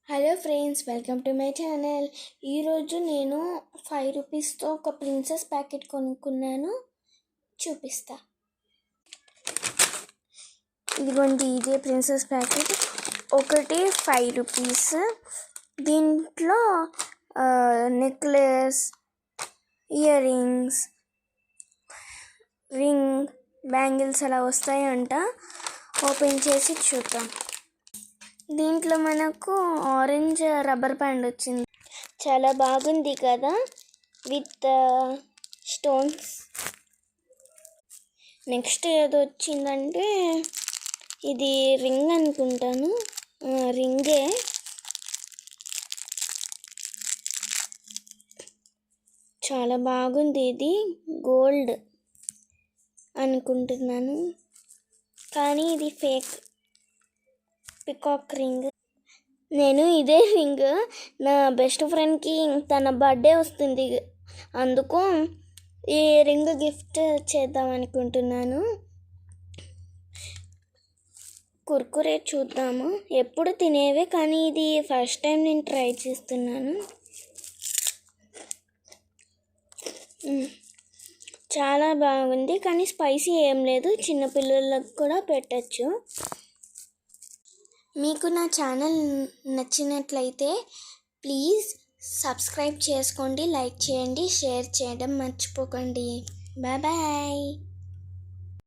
Hello friends, welcome to my channel. ఈరోజు నేను 5 రూపీస్తో ఒక ప్రిన్సెస్ ప్యాకెట్ కొనుక్కున్నాను, చూపిస్తా. ఇదిగోండి, ఇదే ప్రిన్సెస్ ప్యాకెట్. ఒకటి 5 రూపీస్. దీంట్లో necklace, ear rings, ring, bangles అలా వస్తాయంట. ఓపెన్ చేసి చూద్దాం. దీంట్లో మనకు ఆరెంజ్ రబ్బర్ బ్యాండ్ వచ్చింది. చాలా బాగుంది కదా, విత్ స్టోన్స్. నెక్స్ట్ ఏదో వచ్చిందంటే ఇది రింగ్ అనుకుంటాను. రింగే. చాలా బాగుంది. ఇది గోల్డ్ అనుకుంటున్నాను, కానీ ఇది ఫేక్. Peacock ring. నేను ఇదే రింగ్ నా బెస్ట్ ఫ్రెండ్కి తన బర్త్డే వస్తుంది, అందుకు ఈ రింగ్ గిఫ్ట్ చేద్దాం అనుకుంటున్నాను. కుర్కురే చూద్దాము. ఎప్పుడు తినేవే, కానీ ఇది ఫస్ట్ టైం నేను ట్రై చేస్తున్నాను. చాలా బాగుంది, కానీ స్పైసీ ఏం లేదు. చిన్నపిల్లలకు కూడా పెట్టచ్చు. మీకు నా ఛానల్ నచ్చినట్లయితే ప్లీజ్ సబ్స్క్రైబ్ చేసుకోండి, లైక్ చేయండి, షేర్ చేయడం మర్చిపోకండి. Bye bye.